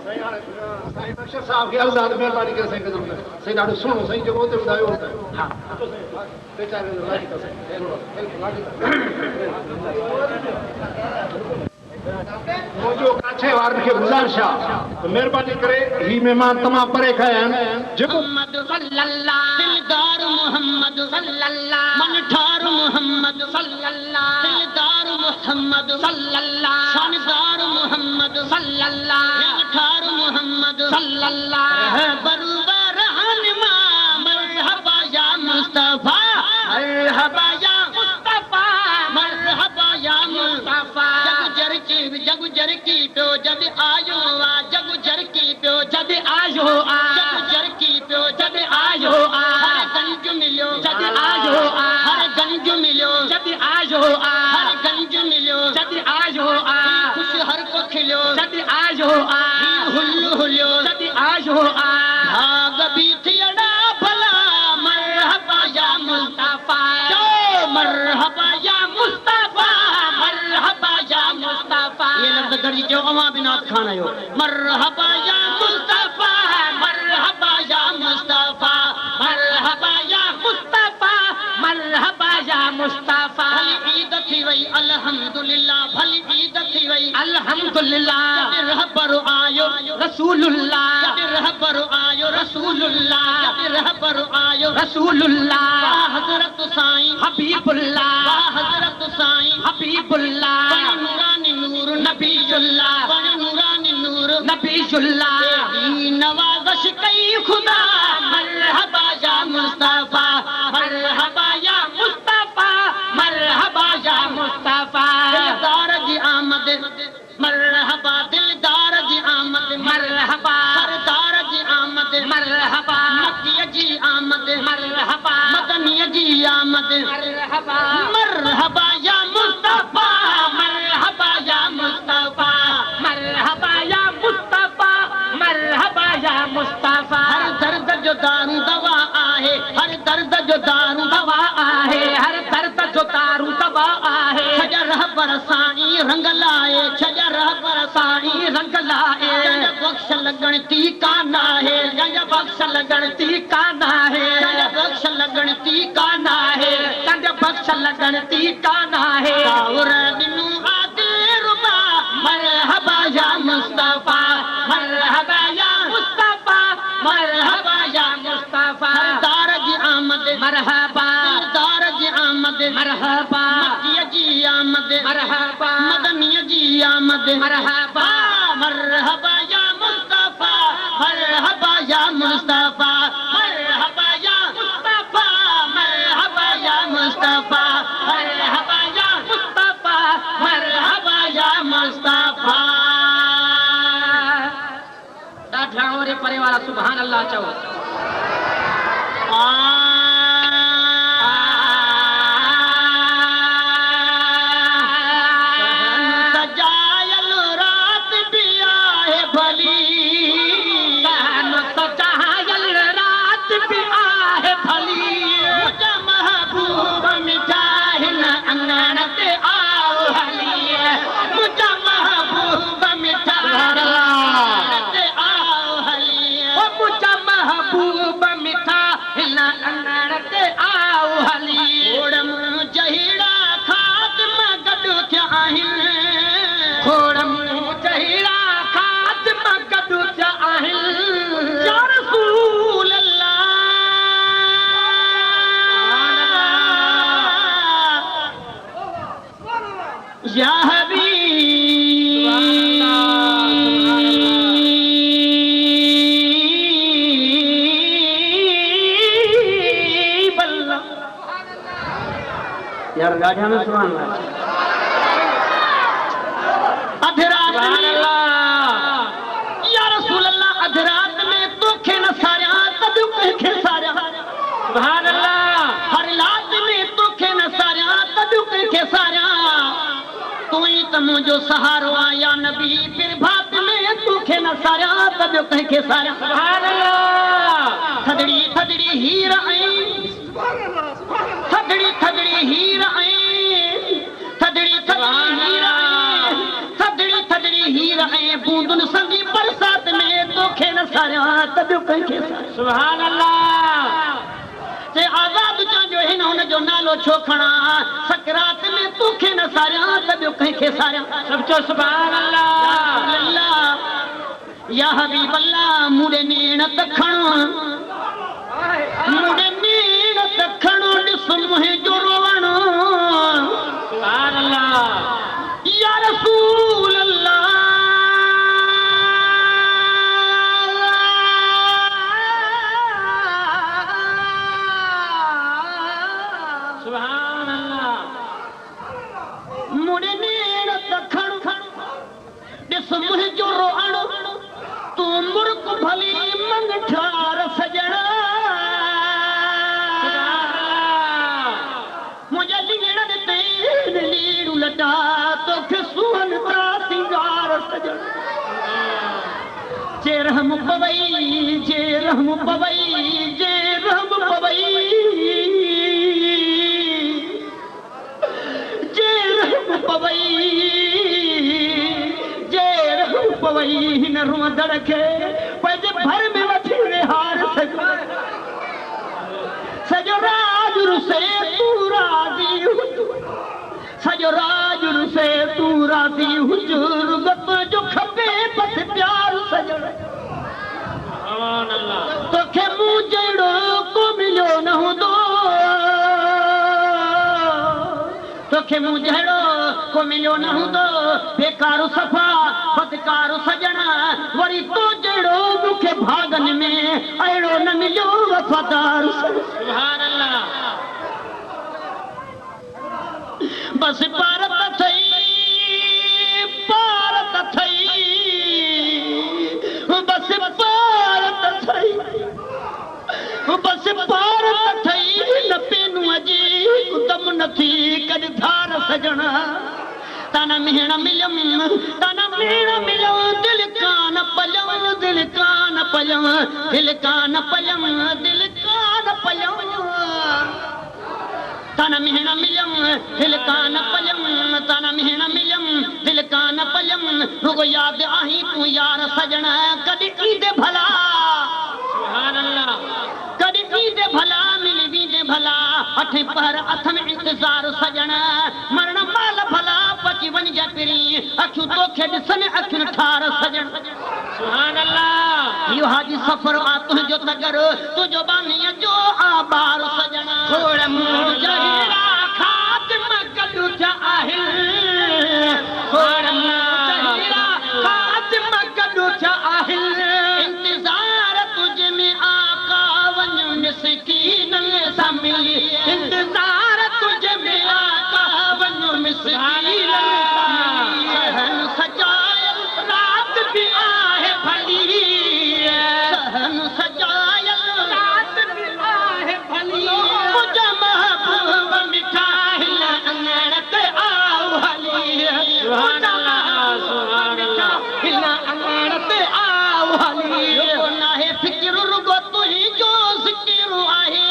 साईं बख्श साहब के आजाद मेहरबानी करे सही कदम सही ॾाढो सुहिणो सही जेको उते ॿुधायो हा बेचारे लागी था मुझो काछे वार खे गुज़ारिश आहे मेहरबानी करे ही मेहमान तमामु परे खाया आहिनि जेको मोहम्मद सल्लल्लाहु दिलदार मोहम्मद सल्लल्लाहु मन ठार मोहम्मद सल्लल्लाहु दिलदार मोहम्मद सल्लल्लाहु शानदार मोहम्मद सल्लल्लाहु ठार मोहम्मद सल्लल्लाहु बरूबर रहनमा मरहबा या मुस्तफा मरहबा या मुस्तफा मरहबा या मुस्तफा जग जर की प्यो जद आयो आ जग जर की प्यो जद आयो आ जग जर की प्यो जद आयो आ हर गंज मिलो जद आयो आ हर गंज मिलो जद आयो आ हर गंज मिलो जद आयो आ खुश हर को खिलो जद आयो आ हुल्लू हुल्लो जद आयो आ भाग बीठियड़ा भला मरहबा या मुस्तफा जो मरहबा या मुस्तफा मरहबा या मुस्तफा ये लफ्ज़ गड़ी जो अमा बिनात खान आयो मरहबा या मुस्तफा मरहबा या मुस्तफा मरहबा या मुस्तफा मरहबा या मुस्तफा भली ईद थी वई अल्हम्दुलिल्लाह भली ईद थी वई अल्हम्दुलिल्लाह जब रहबर आयो रसूलुल्लाह जब रहबर आयो रसूलुल्लाह जब रहबर आयो रसूलुल्लाह हजरत साईं हबीबुल्लाह हजरत साईं हबीबुल्लाह नूरानी नूर नबीजुल्लाह नूरानी नूर नबीजुल्लाह नवाज़श कई खुदा मरहबा या मुस्तफा मरहबा या मुस्तफा मरहबा या मुस्तफा दिलदार जी आमद मरहबा दिलदार जी आमद मरहबा सरदार जी आमद मरहबा मक्की जी आमद मरहबा मदनी जी आमद मरहबा मरहबा या मुस्तफा मरहबा या मुस्तफा मरहबा या मुस्तफा मरहबा या मुस्तफा हर दर्द जो दारू दवा आहे हर दर्द जो दारू दवा आहे हर दर्द जो दारू दवा आहे छजर बरसाई रंग लाए छजर बरसाई रंग लाए बख्श लगन ती काना है जय बख्श लगन ती काना है जय बख्श लगन ती काना है जय बख्श लगन ती काना है और दिनु आदिल रुबा मरहबा या मुस्तफा मरहबा या मुस्तफा मरहबा या मुस्तफा सरदार जी आमद मरहबा सरदार जी आमद मरहबा मक्की जी आमद मरहबा मदनी जी आमद मरहबा मरहबा या मुस्तफा मरहबा या मुस्तफा मरहबा या मुस्तफा मरहबा या मुस्तफा मरहबा या मुस्तफा मरहबा या मुस्तफा ॾाढा ओरे परे वाला सुभान अल्लाह चओ सजायल रात भी आहे भली सजायल रात भी आहे भली मुझा महबूब मिठाई न अंगण ते आओ हली मुझा महबूब मिठाई ते आओ हली मुझा महबूब मिठाई न अंगण ते आओ हली ओड़म जहिड़ा खाद में गॾु थिया आहिनि खोड़म जहिड़ा खाद में गॾु थिया आहिनि या रसूल अल्लाह या हबीब अल्लाह यार गाढ़िया में सुभान अल्लाह अधरात में या रसूल अल्लाह अधरात में तो खेन सारा तब के सारा सुभान अल्लाह हर रात में तो खेन सारा तब के सारा तू ही तो मुझो सहारो आया नबी फिर भात में तू खेन सारा तब के सारा सुभान अल्लाह थदड़ी थदड़ी हीर आई थदड़ी थदड़ी हीर आई थदड़ी थदड़ी हीर आई थदड़ी थदड़ी हीर आई बूंदन संगी बरसात में सुभान अल्लाह ते आजाद चा जो हिन हुन जो नालो छो खणा सकरात में तोखे न सारिया त ॿियो कंहिंखे सारिया सब चो सुभान अल्लाह या हबीब अल्लाह मुड़े नीण त खण मुड़े नीण त खण ॾिस मुंहिंजो रोवण सुभान अल्लाह या रसूल अल्लाह मुझो रोअण तू मुर्क भली मंग ठार सजणा मुझे लीड़ ते लीड़ू लटा तोखे सुहन ता सिंगार सजणा जे रहम पवई जे रहम पवई जे रहम पवई जे रहम पवई पवई हिन रुअंदड़ खे पंहिंजे भर में वठी विहार सॼो राज रुसे तू राज़ी हुज सॼो राज रुसे तू राज़ी हुज रुगत जो खपे बस प्यार सजण तोखे मूं जहिड़ो को मिलियो न हूंदो तोखे मूं जहिड़ो को मिलियो न हूंदो बेकार सफ़ा बदकार सजण वरी तो जहिड़ो मूंखे भागन में अहिड़ो न मिलियो वफ़ादार सुभान अल्लाह बस पार त थई बस पार त थई बस पार त थई न पेनू अजी कुदम नथी कॾ धार सजण ताना मेहण मिलम दिल कान पलम दिल कान पलम दिल कान पलम दिल कान पलम ताना मेहण मिलम दिल कान पलम ताना मेहण मिलम दिल कान पलम रुगो याद आही तू यार सजण कॾहिं ईंदे भला सुभान अल्लाह कॾहिं ईंदे भला मिली वींदे भला अठे पहर अथ में इंतजार सजण मरण माल भला बची वञ पिरी अखियूं तोखे ॾिसनि अखियूं ठार सजण सुभान अल्लाह इहो हाजी सफ़र आ तुंहिंजो तगर तुंहिंजो बानीअ जो आबार सजण खोड़ मुंहुं जहिड़ा ख़ातिम गॾु थिया आहिनि खोड़ मुंहुं जहिड़ा ख़ातिम गॾु थिया आहिनि इंतज़ार तुंहिंजे में आका वञ मिसकीननि सां मिली इंतज़ार तुंहिंजे में आका वञ मिसकीननि सहन सजायल रात भी आहे भली सहन सजायल रात भी आहे भली मुझा महबूब मिठा हिन अंगण ते आओ हली मुझा महबूब मिठा हिन अंगण ते आओ हली नाहे फिक्र रुगो तुंहिंजो ज़िक्र आहे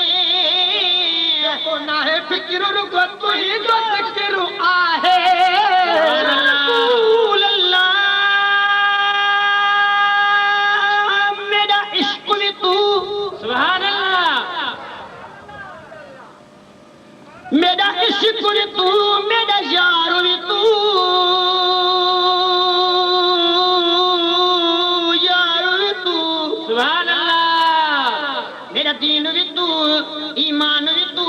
नाहे फिक्र रुगो तुंहिंजो ज़िक्र आहे मेरा इश्क भी तू मेरा यार भी तू सुभान अल्लाह मेरा दीन भी तू ईमान भी तू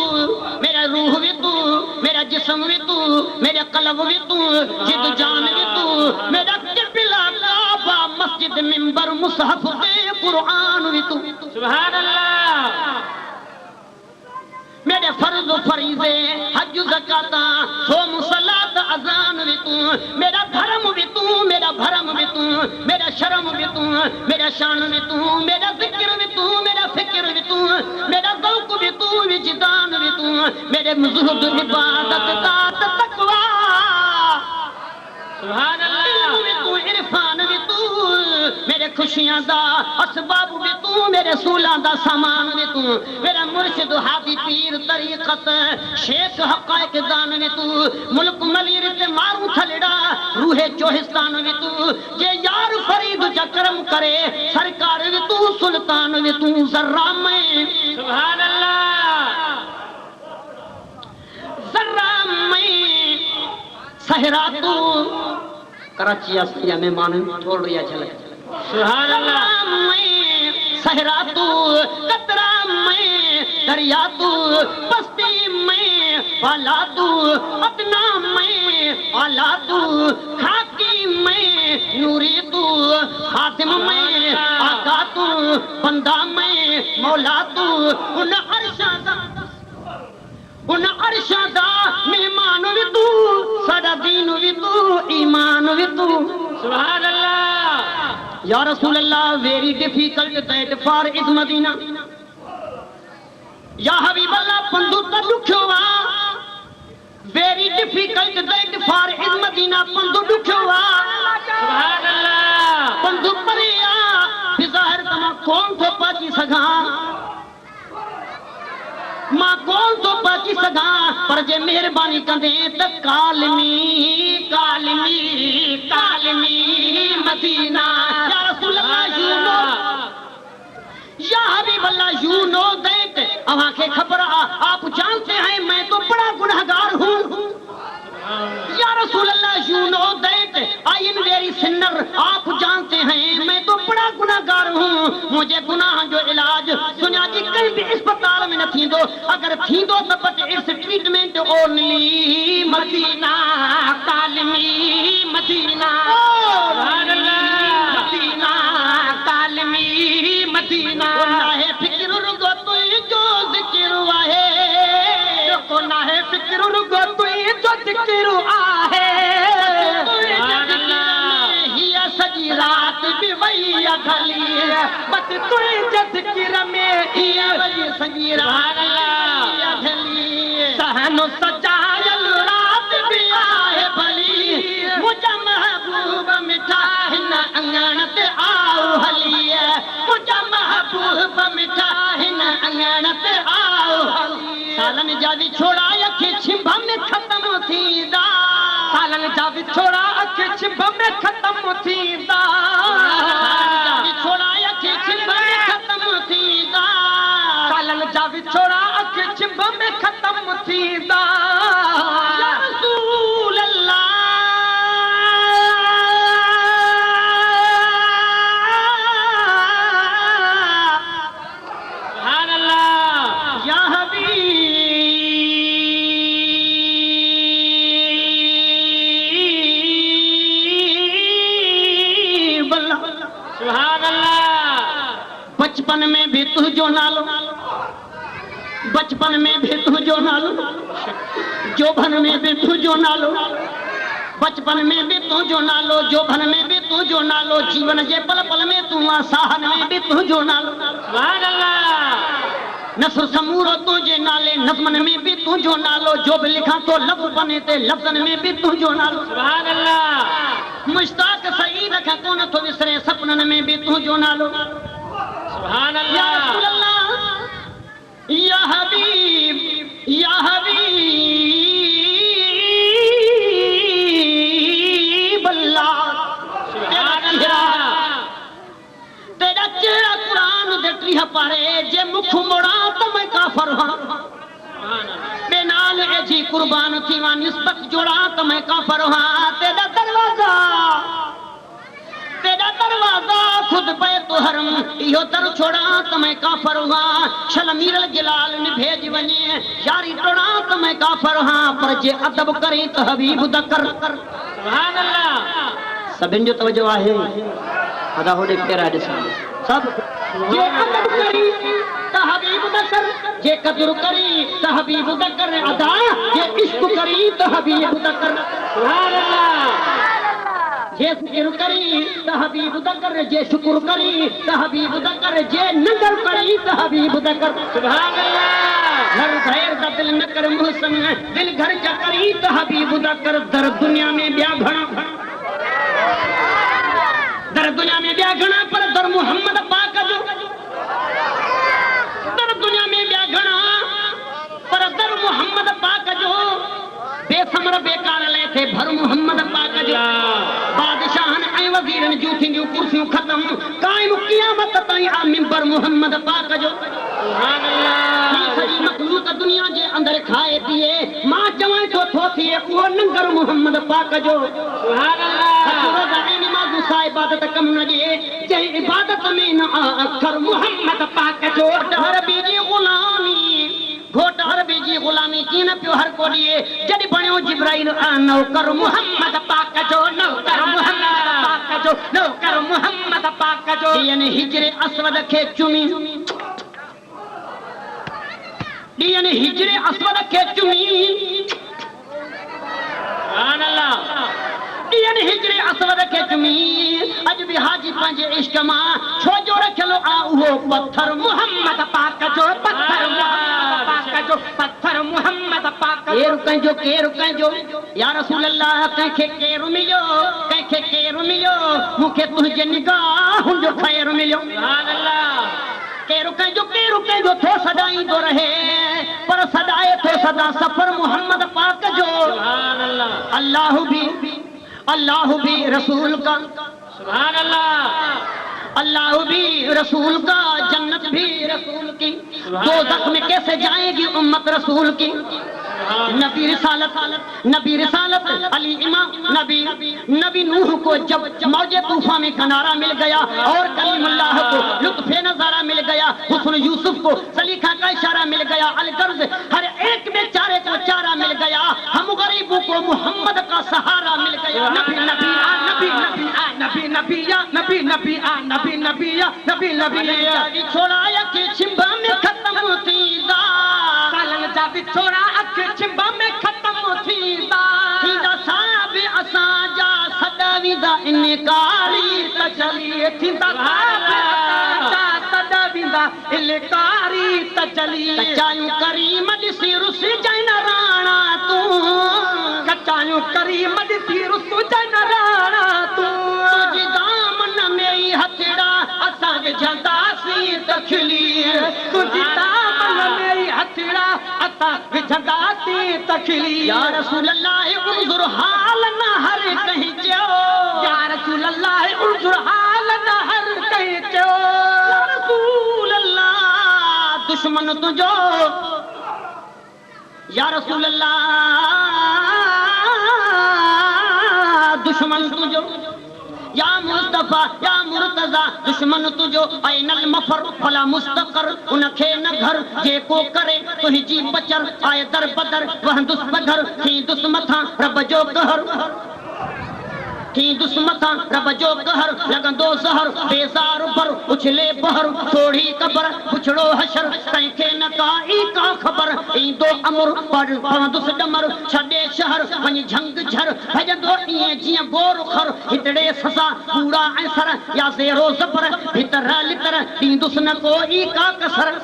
मेरा रूह भी तू मेरा जिस्म भी तू मेरा कल्ब भी तू जिद जान भी तू मेरा किबला काबा मस्जिद मिंबर मुसहफ कुरान भी तू सुभान अल्लाह मेरे फर्ज फरीज़े हज ज़काता सोम सलात अज़ान भी तू मेरा धर्म भी तू मेरा भरम भी तू मेरा शर्म भी तू मेरा शान भी तू मेरा ज़िक्र भी तू मेरा फिक्र भी तू मेरा ज़ौक़ भी तू विजदान भी तू मेरे ज़ुहद इबादत ज़ात तक़वा सुभान अल्लाह भी तू इरफान भी तू मेरे खुशियां दा असबाब भी तू मेरे सूलां दा सामान भी तू मेरा मुर्शिद हादी पीर तरीक़त शेख हक़ाइक़ दान भी तू मुल्क मलीर ते मारू थलड़ा रूहे चोहिस्तान भी तू जे यार फरीद जा करम करे सरकार भी तू सुल्तान मुल्तान वे तू जर्रा में सुभान अल्लाह जर्रा में सहरा तू कराची अस्तिया में मान छोड़ रिया चले सुभान अल्लाह सहरा तू कतरा में दरिया तू बस्ती में वाला तू अपना में वाला तू खाकी में नूरी तू हातिम में आका तू बंदा में मौला तू उन अरशादा मेहमान भी तू साडा दीन भी तू ईमान भी तू सुभान अल्लाह या रसूल अल्लाह very difficult that for is Medina या हबीब अल्लाह पंदु दुखवा very difficult that for is Medina पंदु दुखवा सुभान अल्लाह पंदु परिया बिज़ाहिर तमा कौन तो पाची सगा मां कौन तो पाची सगा पर जे मेहरबानी कंदे त कालमी कालमी कालमी मदीना या रसूल अल्लाह यू नो या हबीब अल्लाह यू नो दैट अहां के खबर आप जानते हैं मैं तो बड़ा गुनहगार हूं या रसूल अल्लाह you know that I am very sinner आप जानते हैं मैं तो बड़ा गुनहगार हूं मुझे गुनाह जो इलाज सुनिया जी कहीं भी अस्पताल में न थींदो अगर थींदो तो but it's treatment only Medina कालमी मदीना सुभान अल्लाह मदीना कालमी मदीना है फिक्र रुगो तू जो जिक्र आहे को ना है फिक्र रुगो तू जो जिक्र आहे सुभान अल्लाह हिया सजी रात भी वैया खली बत तू जिक्र में हिया वजी सजी रात वैया खली सहनो सजायल रात भी आहे भली मुझा महबूब मिठा हिन अंगण ते आओ हली मुझा महबूब मिठा हिन अंगण ते आओ सालन जा विछोड़ा अखे छिंभ में खत्म थींदा सालन जा विछोड़ा अखे छिंभ में खत्म थींदा विछोड़ा अखे छिंभ में खत्म थींदा सालन जा विछोड़ा अखे छिंभ में खत्म थींदा या रसूल अल्लाह सुभान अल्लाह या हबीब अल्लाह सुभान अल्लाह बचपन में भी तुझो नालो बचपन में भी तुझो नालो जोभन में भी तुझो नालो बचपन में भी तुझो नालो जोभन में भी तुझो नालो जीवन जे पल पल में तू आसाहन में भी तुझो नालो सुभान अल्लाह नसर समूरो तुझे नाले नज़मन में भी तुझो नालो जो भी लिखा तो लफ्ज बने ते लफ्जन में भी तुझो नालो सुभान अल्लाह मुश्ताक सईद का कौन तो विसरे सपनन में भी तुझो नालो सुभान या अल्लाह रसूल अल्लाह या हबीब अल्लाह सुभान अल्लाह तेरा चेहरा कुरान दे ट्रीह पारे जे मुख मोड़ा तो मैं काफर हां सुभान अल्लाह बेनाल एजी कुर्बान थीवा निस्बत जोड़ा तो मैं काफर हां तेरा दरवाजा खुद पे तो हरम इहो दर छोड़ा तो मैं काफर हां शलमीरल जलाल ने भेज वने यारी तोड़ा तो मैं काफर हां पर जे अदब करे तो हबीब दकर सुभान अल्लाह सभिन जो तवज्जो आहे अदा होडे केरा ॾिसो सब जे अदब करी त हबीब दकर जे कदर करी त हबीब दकर अदा जे इश्क करी त हबीब दकर सुभान अल्लाह जे फिक्र करी त हबीब दकर जे शुक्र करी त हबीब दकर जे नंदर करी त हबीब दकर सुभान अल्लाह घर गैर दा दिल न कर मुहसन दिल घर जा करी त हबीब दकर दर दुनिया में ब्या घणा दर दुनिया में ब्या घणा पर दर मोहम्मद पाक जो दर दुनिया में ब्या घणा पर दर मोहम्मद पाक जो बेसमर बेकार ले थे भर मोहम्मद पाक जो बादशाहन ऐ वजीरन जूठी जू कुर्सियों खत्म कायम कियामत क़यामत ताईं आ मिंबर मुहम्मद पाक जो सुभान अल्लाह सॼी मखलूक दुनिया जे अंदरि खाए पिए मां चवां थो थो थिए उहो लंगर मुहम्मद पाक जो सुभान अल्लाह नमाज़ूं सा इबादत कम न ॾिए जंहिं इबादत में न आ अखर मुहम्मद पाक जो हर ॿी जी ग़ुलामी घोट हर ॿी जी ग़ुलामी कीअं न पियो हर को ॾिए जॾहिं बणियो जिब्राइल आ नौकर मुहम्मद पाक जो नौकर मुहम्मद पाक जो नौकर मुहम्मद पाक जो यानी हिजरे असवद खे चुमी यानी हिजरे असवद खे चुमी सुभान अल्लाह यानी हिजरे असवद खे चुमी अॼु बि हाजी पंहिंजे इश्क मां छो जो रखियलु आ उहो पत्थर मुहम्मद पाक जो पत्थर मुहम्मद पाक जो पत्थर मुहम्मद पाक केरु कंहिंजो या रसूल अल्लाह कंहिंखे केरु मिलियो मूंखे तुंहिंजे निगाहुनि जो ख़ैरु मिलियो सुभान अल्लाह केरु कंहिंजो थो सदाईंदो रहे पर सदाए थो सदा सफ़र मुहम्मद पाक जो सुभान अल्लाह अल्लाह भी रसूल का सुभान अल्लाह अल्लाह भी रसूल का जन्नत भी रसूल की दोज़ख में कैसे जाएगी उम्मत रसूल की नबी रिसालत अली इमाम नबी नूह को जब मौजे तूफान में किनारा मिल गया और कलीमुल्लाह को लुत्फ़े नज़ारा मिल गया हुस्न यूसुफ को सलीखा का इशारा मिल गया अलगर्ज हर एक बेचारे को चारा मिल गया हम गरीबों को मोहम्मद का सहारा मिल गया नबी छोड़ाया के छिंबा में खत्म थींदा छोड़ा अख छिंबा में खत्म थींदा साहब असां जा सदावींदा इनकारी त चली थींदा सदावींदा इनकारी त चली कचायूं करीम ॾिसी रुस जैन राणा तूं कचायूं करीम ॾिसी रुस जैन राणा तूं तुझी दामन में ई हथड़ा असां विझंदासीं त खिली तुझी दामन में ई हथड़ा असां विझंदासीं त खिली या रसूल अल्लाह उन्ज़ुर हाल न हर कहीं जो या रसूल अल्लाह उन्ज़ुर हाल न हर कहीं जो या रसूल अल्लाह दुश्मन तुझो या रसूल अल्लाह दुश्मन तुझो या मुस्तफा या मुर्तजा दुश्मन तुझो ऐनल मफर फला मुस्तकर उनखे न घर जेको करे तुंहिंजी बचर आए दर बदर वह दुस्बधर थी दुस्मथा रब जो कहर थी दुस्मथा रब जो कहर लगंदो ज़हर बेज़ार पर उछले बहर थोड़ी कबर पुछड़ो हशर कंहिंखे न का ख़बर ईंदो अमुर पर पवंदुसि डमर छॾे शहर वञी झंग झर भॼंदो ईअं जीअं बोर खर हितड़े ससा कूड़ा ऐं सर या ज़ेरो ज़बर भितर लितर ॾींदुसि न कोई का कसर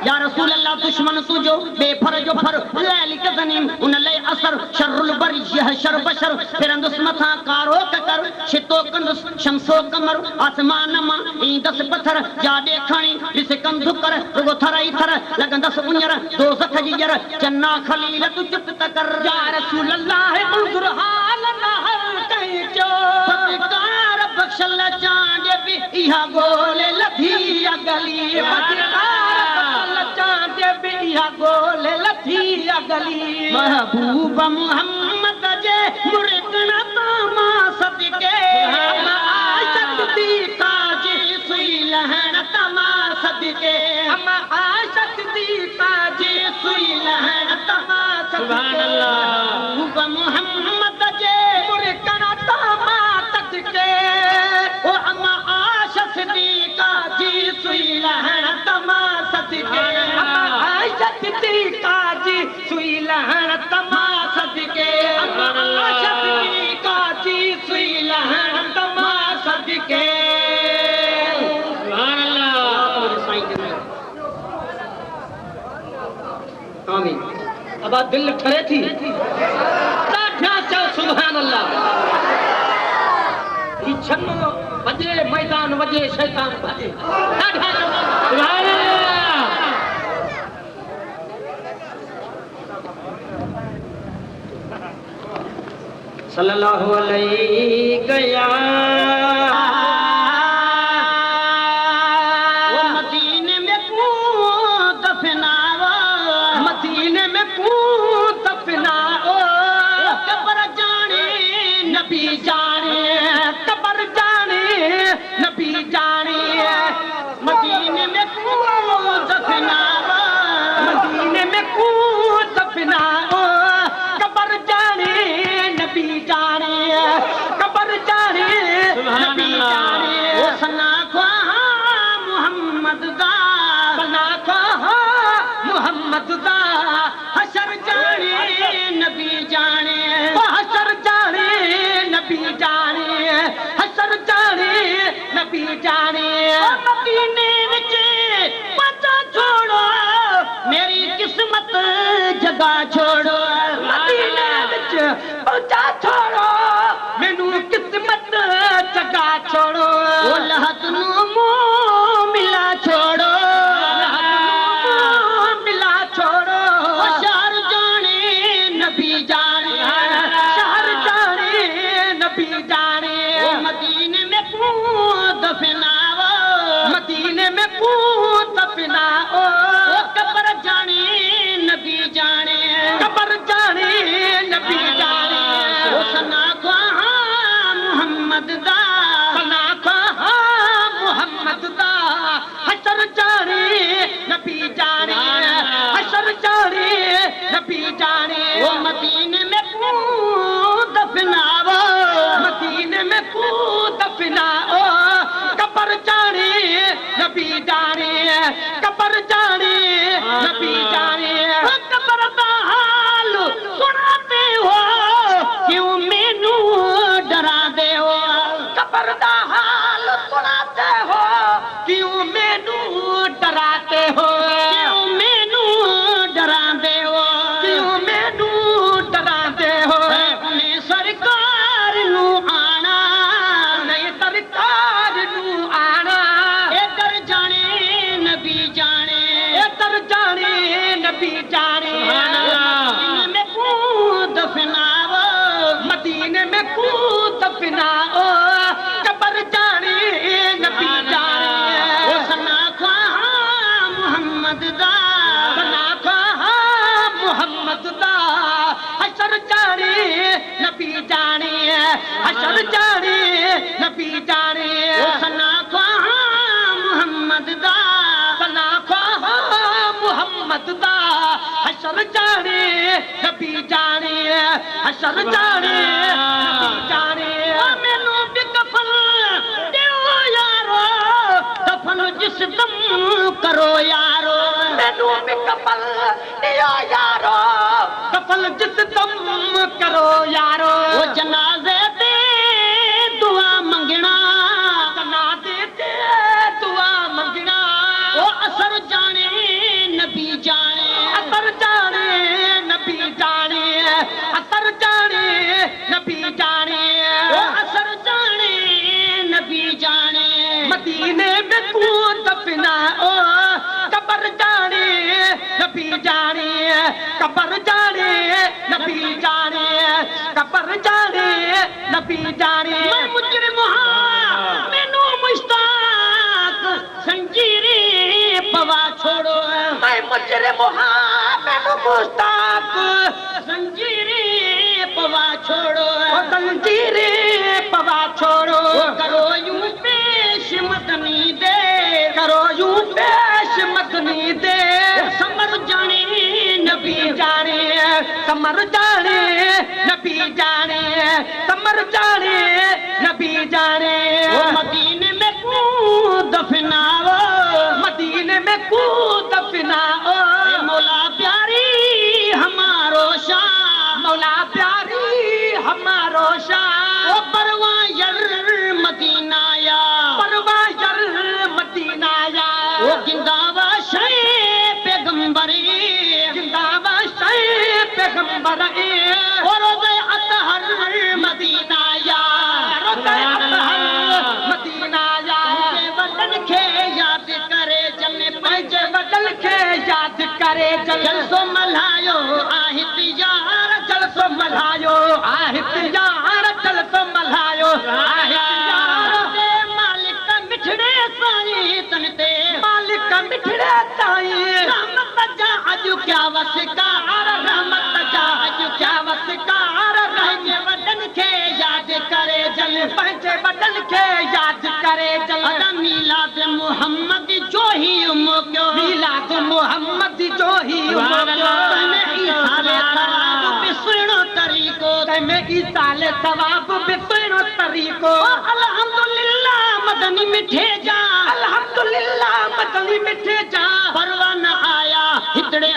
या रसूल अल्लाह दुश्मन तुझो बेफर जो फर लैली कज़नीम उन ले असर शर्रुल बरियह शर बशर फिरंदुस मथा कारो ककर छितो कंदुस शमसो कमर आसमान मां ईंदस पत्थर जाडे खणी ॾिस कंधु कर रुगो थर ई थर लगंदस उञर दोज़ख जी जर चन्ना खलील तू चुप तकर या रसूल अल्लाह उन्ज़ुर हाल न हर कहीं जो फतकार बख्शल चांद भी इहा गोले लथी गली गोले लथी गली महबूब मुहम्मद जे मुर्दन तमा सदके आशत दी काजी सुई लहन तमा सदके हम आशत दी काजी सुई लहन तमा सदके सुभान अल्लाह महबूब मुहम्मद जे मुर्दन तमा सदके ओ हम आशत दी काजी सुई लहन तमा सदके काजी सुई लहण तमा सदके काजी सुई लहण तमा सदके सुभान अल्लाह आमीन अब दिल ठरे थी सुभान अल्लाह छन्नो वजे मैदान वजे शैतान भजे सुभान अल्लाह सल्लल्लाहु अलैहि मुहम्मद दा हशर जाने नबी जाने हशर जाने नबी जाने हशर जाने नबी जाने मदीने विच पता छोड़ो मेरी किस्मत जगह छोड़ो मदीने विच पता छोड़ो मैनू किस्मत जगह छोड़ो ओ लहत नू मुंह मिला छोड़ो मिला छोड़ो शहर जाने नबी जाने शहर जाने नबी जाने मदीने में कूद दफनाओ मदीने में कूद दफनाओ कब्र जाने नबी जाने कब्र जाने नबी जाने सना ख्वाहा मुहम्मद दा सना ख्वाहा मुहम्मद दा हशर जाने नबी जाने हशर जाने नबी जाने ओ मदीने में कूद दफनाओ मदीने में कूद दफनाओ कब्र जाने नबी जाने कब्र जाने नबी जाने कब्र दा हाल सुनाते हो क्यों मैनू डराते हो कब्र दा हाल सुनाते हो क्यों मैनू डराते हो क्यों मैनू डराते हो क्यों मैनू डराते हो उन्हें सरकार नू आना नहीं सरकार नू आना इधर जाने नबी जाने इधर जाने नबी जाने मदीने में कूद दफनाओ मदीने में कूद दफनाओ कब्र जाने नबी जाने ओ सना ख्वाहा मुहम्मद दा सना ख्वाहा मुहम्मद दा हशर जाने नबी जाने हशर जाने नबी जाने ओ सना ख्वाहा मुहम्मद दा सना ख्वाहा मुहम्मद दा हशर जाने नबी जाने हशर जाने नबी जाने मैनू भी कफन दियो यारो दफन जिस दम करो यारो मैनू भी कफन दियो यारो दफन जिस दम करो यारो ओ जनाजे ते दुआ मंगना जनाजे ते दुआ मंगना ओ असर जाने नबी जाने असर जाने नबी जाने असर जाने नबी जाने ओ असर जाने नबी जाने मदीने में कूद दफनाओ कब्र जाने नबी जाने कब्र जाने नबी जाने कब्र जाने नबी जाने मैं मुजरिम हां मैनू मुश्ताक संजीरी पवा छोड़ो मैं मुजरिम हां मैनू मुश्ताक संजीरी पवा छोड़ो संजीरी पवा छोड़ो करो यूं पेश मदनी दे करो यूं पेश मदनी दे समर जाने नबी जाने समर जाने नबी जाने समर जाने नबी जाने मदीने में कूद दफनाओ मदीने में कूद दफनाओ मौला प्यारी हमारो शाह मौला प्यारी हमारो शाह ओ परवायर मदीनाया परवायर मदीनाया ओ जिंदावा शे पैगंबर जिंदावा शे पैगंबर ओ रोज़े अतहर मदीनाया रोज़े अतहर मदीनाया वतन के याद करे चले पंहिंजे वतन के याद करे जलसो मल्हायो आहित यार जलसो मल्हायो आहित यार जलसो मल्हायो आहित यार ते मालिक मिठड़े साईं तन ते मालिक मिठड़े साईं रहमत जा अज क्या वसकार रहमत जा अज क्या वसकार पंहिंजे वतन के याद करे जल पंहिंजे वतन के याद करे जल मीलाद मोहम्मद जो ही मौक़ो मीलाद मोहम्मद जो ही मौक़ो में ईसाले सवाब बिसुणो तरीको में ईसाले सवाब बिसुणो तरीको अल्हम्दुलिल्लाह मदनी मिठे जा अल्हम्दुलिल्लाह मदनी मिठे जा परवाना आया हितड़े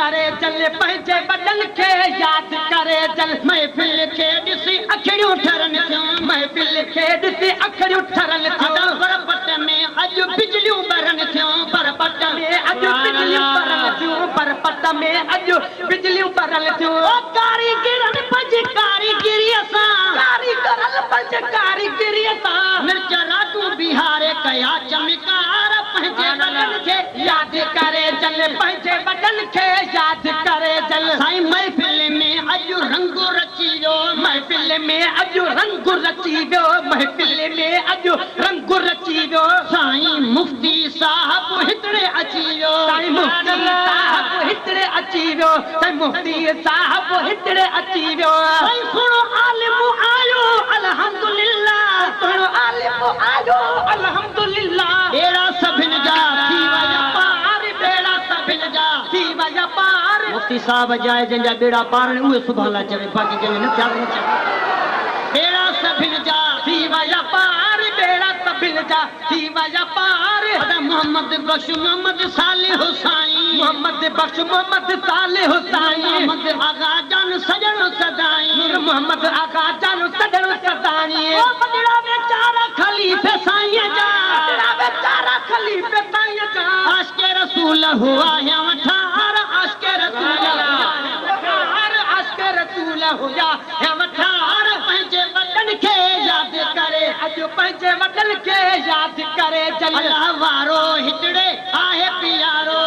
करे चल पंहिंजे वॾनि खे यादि करे चल महफ़िल खे ॾिसी अखियूं ठरनि थियूं महफ़िल खे ॾिसी अखियूं ठरनि थियूं परपट में अॼु बिजलियूं ॿरनि थियूं परपट में अॼु बिजलियूं ॿरनि थियूं परपट में अॼु बिजलियूं ॿरनि थियूं कारीगरनि पंहिंजी कारीगिरीअ सां कारीगरनि पंहिंजे कारीगिरीअ सां मिर्च रातूं बिहारे कया चमकार पंहिंजे वॾनि खे यादि करे चल पंहिंजे वॾनि खे यादि करे चल साईं महफ़िल में अॼु रंग रची वियो महफ़िल में अॼु रंग रची वियो महफ़िल में अॼु रंग रची वियो साईं मुफ्ती साहब हितड़े अची वियो साईं मुफ्ती साहब हितड़े अची वियो साईं मुफ्ती साहब हितड़े अची वियो साईं सुणो आलिम आयो अल्हम्दुलिल्लाह सुणो आलिम आयो अल्हम्दुलिल्लाह बेड़ा सभिनि जा थी वया पार बेड़ा सभिनि जा थी वया पार मुफ्ती साहब जाए जंहिंजा बेड़ा पार उहे सुभाणे लाइ चवे बाक़ी कंहिं न चाहे बेड़ा सभिनि जा थी वया पार बेड़ा सभिनि जा थी वया पार मोहम्मद बख्श मोहम्मद सालिह हुसैन मोहम्मद बख्श मोहम्मद सालिह हुसैन मोहम्मद आगा जान सजण सदाई मोहम्मद आगा जान सजण सदाई ओ बदड़ा बेचारा खलीफे साईं जा बदड़ा बेचारा खलीफे साईं जा आशिक़ रसूल हुआ या वठार आशिक़ रसूल आशिक़ रसूल हुआ या वठार पंहिंजे वॾनि खे यादि करे अॼु पंहिंजे वॾनि खे यादि करे चल अल्लाह वारो हितड़े आहे प्यारो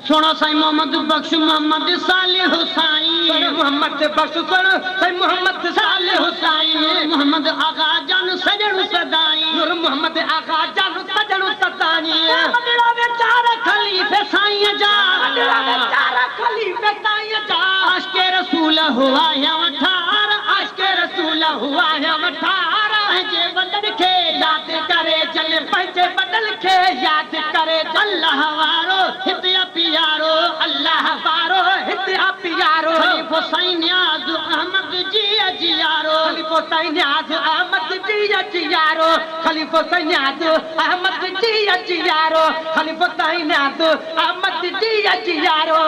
सुनो साईं मोहम्मद बख्श मोहम्मद सालिह हुसैन मोहम्मद बख्श सुनो साईं मोहम्मद सालिह हुसैन मोहम्मद आगा जान सजण सदाई नूर मोहम्मद आगा जान सजण सदाई बदड़ा बेचारा खलीफे साईं जा बदड़ा बेचारा खलीफे साईं जा आशिक़ रसूल हुआ या वठार आशिक़ रसूल हुआ या वठार पंहिंजे वॾनि खे यादि करे चल पंहिंजे वॾनि खे यादि करे अल्लाह वारो हिते प्यारो अल्लाह वारो हिते प्यारो खलीफ़ो साईं नियाज़ अहमद जी अजियारो खलीफ़ो साईं नियाज़ अहमद जी अजियारो खलीफ़ो साईं नियाज़ अहमद जी अजियारो खलीफ़ो साईं नियाज़ अहमद जी अजियारो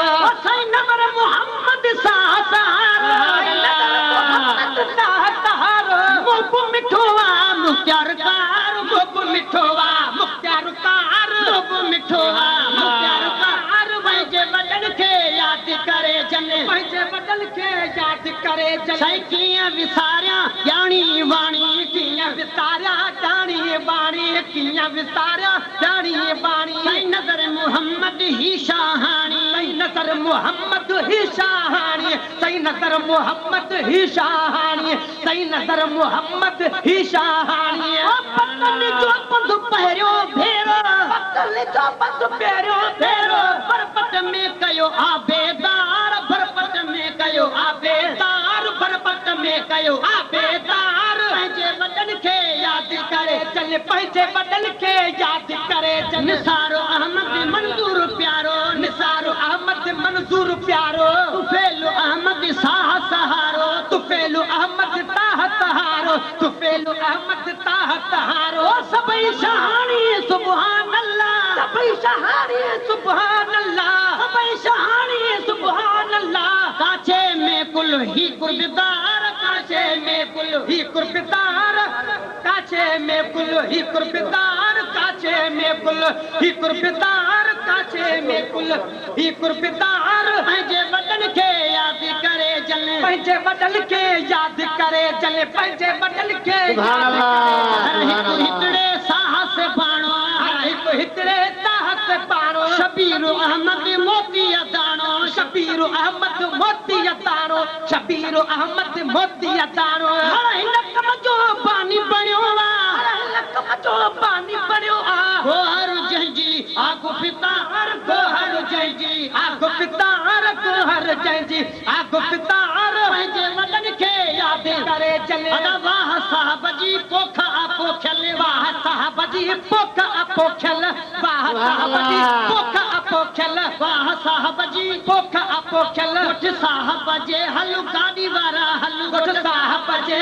साईं नवर मोहम्मद साह सहारो मोहम्मद साह सहारो मुब मिठो आ मुख्तार कार मुब मिठो आ मुख्तार कार मुब मिठो आ मुख्तार कार पंहिंजे वॾनि खे यादि करे चले पंहिंजे वॾनि खे यादि करे चले साईं कीअं विसारिया ॼाणी वाणी कीअं विसारिया ॼाणी वाणी कीअं विसारिया ॼाणी वाणी साईं नज़र मोहम्मद ही शाहाणी साईं नज़र मोहम्मद ही शाहाणी साईं नज़र मोहम्मद ही शाहाणी साईं नज़र मोहम्मद ही शाहाणी पतन जो पंध पहिरियों भेरो पतन जो पंध पहिरियों भेरो परपट में कयो आबेदार परपट में कयो आबेदार परपट में कयो आबेदार पंहिंजे वॾनि खे यादि करे चल पंहिंजे वॾनि खे यादि करे चल निसारो अहमद मंज़ूर प्यारो निसारो अहमद मंज़ूर प्यारो तुफेल अहमद साह सहारो तुफेल अहमद ताह सहारो तुफेल अहमद ताह सहारो सभई शहाणी सुभान अल्लाह सभई शहाणी सुभान अल्लाह सभई शहाणी सुभान अल्लाह काछे में कुल ही कुर्बदार काछे में कुल ही कुर्बदार काछे में कुल ही कुर्बदार काछे में कुल ही कुर्बदार काछे में कुल ही कुर्बदार पंहिंजे वॾनि खे यादि करे चले पंहिंजे वॾनि खे यादि करे चले पंहिंजे वॾनि खे सुभान अल्लाह हितड़े साहस बाणो हिकु हितड़े साहस बाणो शबीर अहमद मोती दाणो शबीर अहमद मोती दाणो शबीर अहमद मोती दाणो लकम जो पानी बणियो लकम जो पानी बणियो गोहर जंहिंजी आगो पितार गोहर जंहिंजी आगो पितार गोहर जंहिंजी आगो पितार पंहिंजे वॾनि खे यादि करे चले वाह साहब जी पोख अपोखियल वाह साहब जी पोख अपोखियल वाह साहब जी पोख अपोखियल वाह साहब जी पोख अपोखियल उठ साहब जे हल गाॾी वारा हल उठ साहब जे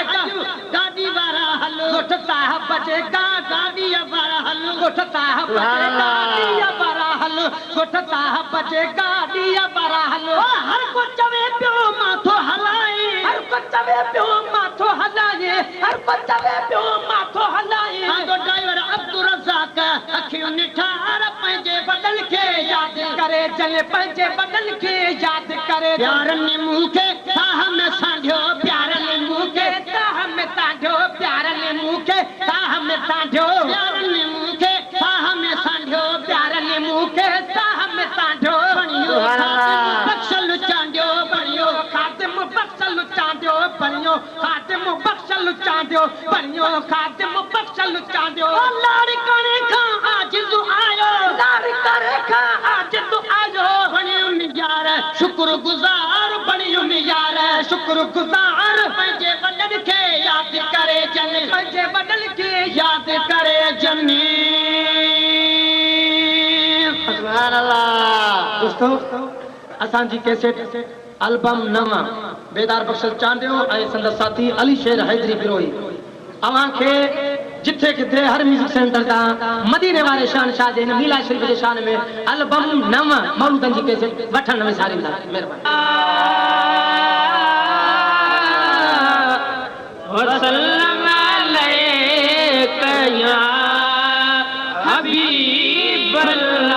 गाॾी वारा हल गोठ साहब बचे गाड़ी बरहल गोठ साहब बचे गाड़ी बरहल गोठ साहब बचे गाड़ी बरहल हर को चवे पियो माथो हलाए हर को चवे पियो माथो हलाए हर को चवे पियो माथो हलाए तो ड्राइवर अब्दुल रज़ाक अखियूं निठार पंहिंजे बदल खे याद करे चले पंहिंजे बदल खे याद करे प्यारनि मूंखे साह में सांढियो प्यारनि मूंखे साह में सांढियो प्यारनि मूंखे साह में सांढियो प्यारनि मूंखे साह में सांढियो प्यारनि मूंखे साह में सांढियो बणियो बख्शल चांडियो बणियो खातिम बख्शल चांडियो बणियो खातिम बख्शल चांडियो बणियो खातिम बख्शल चांडियो लाड़ करे खां आजिज़ आयो लाड़ करे खां आजिज़ आयो बणियो यार शुक्रगुज़ार बणियो यार शुक्रगुज़ार पंहिंजे वॾनि खे यादि करे जन पंहिंजे वॾनि खे यादि करे जनी सुभान अल्लाह। दोस्तों असांजी कैसेट एल्बम नवा बेदार बख्शल चांडियो ऐं संदसि साथी अली शेर हैदरी बिरोही अवां खे जिथे किथे हर म्यूजिक सेंटर तां मदीने वारे शहनशाह जे हिन मीला शरीफ जे शान में एल्बम नवा मौलूदनि जी कैसेट वठण न विसारींदा महिरबानी वसल्लम अलैका या हबीब अल्लाह।